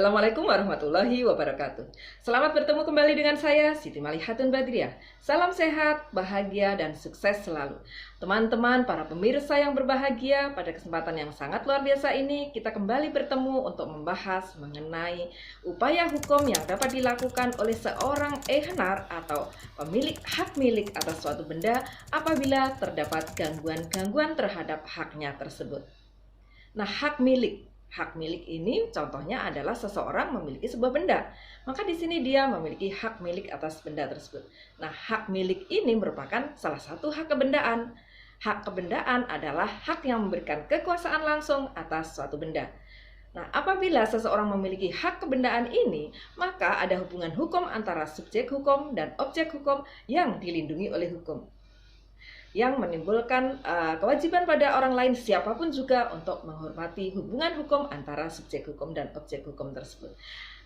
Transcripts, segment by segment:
Assalamualaikum warahmatullahi wabarakatuh. Selamat bertemu kembali dengan saya, Siti Malihatun Badriah. Salam sehat, bahagia, dan sukses selalu. Teman-teman, para pemirsa yang berbahagia, pada kesempatan yang sangat luar biasa ini, kita kembali bertemu untuk membahas mengenai upaya hukum yang dapat dilakukan oleh seorang ehnar atau pemilik hak milik atas suatu benda apabila terdapat gangguan-gangguan terhadap haknya tersebut. Nah, hak milik ini contohnya adalah seseorang memiliki sebuah benda. Maka di sini dia memiliki hak milik atas benda tersebut. Nah, hak milik ini merupakan salah satu hak kebendaan. Hak kebendaan adalah hak yang memberikan kekuasaan langsung atas suatu benda. Nah, apabila seseorang memiliki hak kebendaan ini, maka ada hubungan hukum antara subjek hukum dan objek hukum yang dilindungi oleh hukum, yang menimbulkan kewajiban pada orang lain siapapun juga untuk menghormati hubungan hukum antara subjek hukum dan objek hukum tersebut.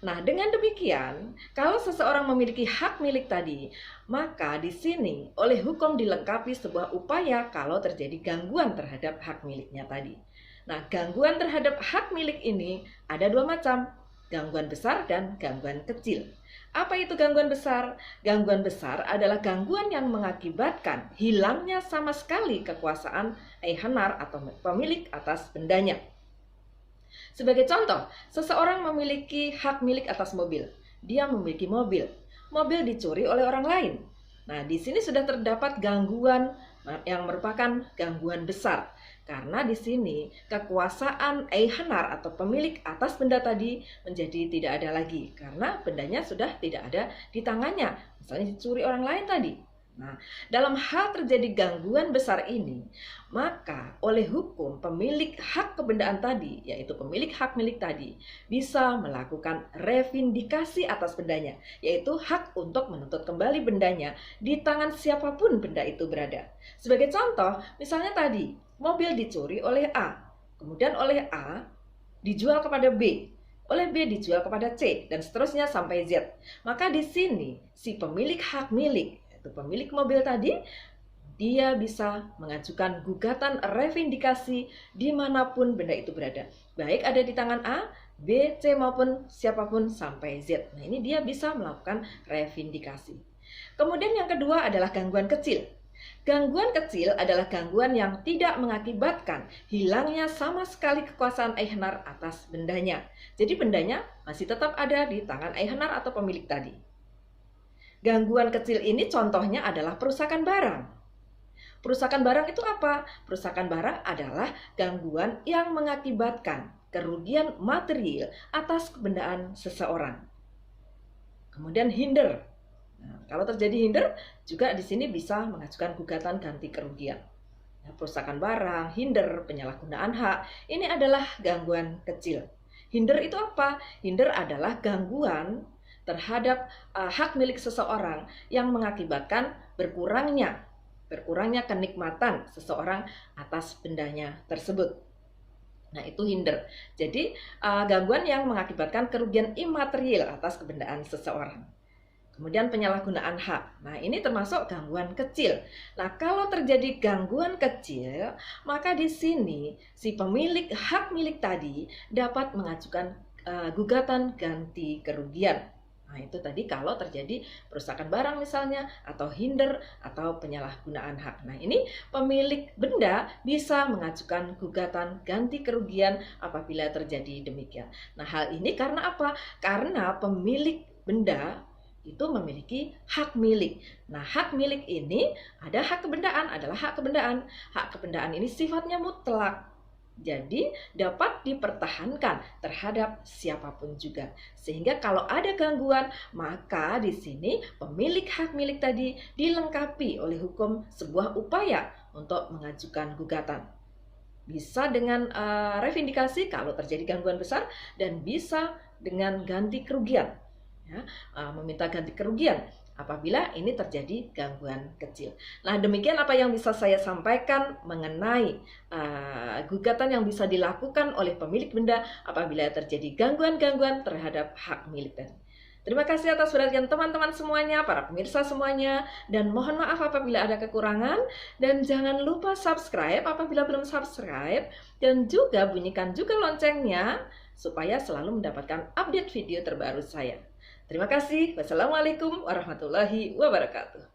Nah, dengan demikian, kalau seseorang memiliki hak milik tadi, maka di sini oleh hukum dilengkapi sebuah upaya kalau terjadi gangguan terhadap hak miliknya tadi. Nah, gangguan terhadap hak milik ini ada dua macam, gangguan besar dan gangguan kecil. Apa itu gangguan besar? Gangguan besar adalah gangguan yang mengakibatkan hilangnya sama sekali kekuasaan ehnar atau pemilik atas bendanya. Sebagai contoh, seseorang memiliki hak milik atas mobil. Dia memiliki mobil. Mobil dicuri oleh orang lain. Nah, di sini sudah terdapat gangguan yang merupakan gangguan besar. Karena di sini kekuasaan ehnar atau pemilik atas benda tadi menjadi tidak ada lagi karena bendanya sudah tidak ada di tangannya, misalnya dicuri orang lain tadi. Nah, dalam hal terjadi gangguan besar ini, maka oleh hukum pemilik hak kebendaan tadi, yaitu pemilik hak milik tadi, bisa melakukan revindikasi atas bendanya, yaitu hak untuk menuntut kembali bendanya di tangan siapapun benda itu berada. Sebagai contoh, misalnya tadi, mobil dicuri oleh A, kemudian oleh A dijual kepada B, oleh B dijual kepada C, dan seterusnya sampai Z. Maka di sini si pemilik hak milik, yaitu pemilik mobil tadi, dia bisa mengajukan gugatan revindikasi dimanapun benda itu berada, baik ada di tangan A, B, C maupun siapapun sampai Z. Nah, ini dia bisa melakukan revindikasi. Kemudian yang kedua adalah gangguan kecil. Gangguan kecil adalah gangguan yang tidak mengakibatkan hilangnya sama sekali kekuasaan ehnar atas bendanya. Jadi bendanya masih tetap ada di tangan ehnar atau pemilik tadi. Gangguan kecil ini contohnya adalah perusakan barang. Perusakan barang itu apa? Perusakan barang adalah gangguan yang mengakibatkan kerugian material atas kebendaan seseorang. Kemudian hinder. Nah, kalau terjadi hinder, juga di sini bisa mengajukan gugatan ganti kerugian. Nah, perusakan barang, hinder, penyalahgunaan hak, ini adalah gangguan kecil. Hinder itu apa? Hinder adalah gangguan terhadap hak milik seseorang yang mengakibatkan berkurangnya kenikmatan seseorang atas bendanya tersebut. Nah, itu hinder. Jadi, gangguan yang mengakibatkan kerugian imaterial atas kebendaan seseorang. Kemudian penyalahgunaan hak. Nah, ini termasuk gangguan kecil. Nah, kalau terjadi gangguan kecil, maka di sini si pemilik hak milik tadi dapat mengajukan gugatan ganti kerugian. Nah, itu tadi kalau terjadi perusakan barang misalnya, atau hinder, atau penyalahgunaan hak. Nah, ini pemilik benda bisa mengajukan gugatan ganti kerugian apabila terjadi demikian. Nah, hal ini karena apa? Karena pemilik benda itu memiliki hak milik. Nah, hak milik ini ada hak kebendaan, adalah hak kebendaan. Hak kebendaan ini sifatnya mutlak. Jadi dapat dipertahankan terhadap siapapun juga. Sehingga kalau ada gangguan, maka di sini pemilik hak milik tadi dilengkapi oleh hukum sebuah upaya untuk mengajukan gugatan. Bisa dengan revindikasi kalau terjadi gangguan besar, dan bisa dengan ganti kerugian. Ya, meminta ganti kerugian apabila ini terjadi gangguan kecil. Nah, demikian apa yang bisa saya sampaikan mengenai gugatan yang bisa dilakukan oleh pemilik benda apabila terjadi gangguan-gangguan terhadap hak milik tadi. Terima kasih atas perhatian teman-teman semuanya, para pemirsa semuanya, dan mohon maaf apabila ada kekurangan, dan jangan lupa subscribe apabila belum subscribe, dan juga bunyikan juga loncengnya supaya selalu mendapatkan update video terbaru saya. Terima kasih. Wassalamualaikum warahmatullahi wabarakatuh.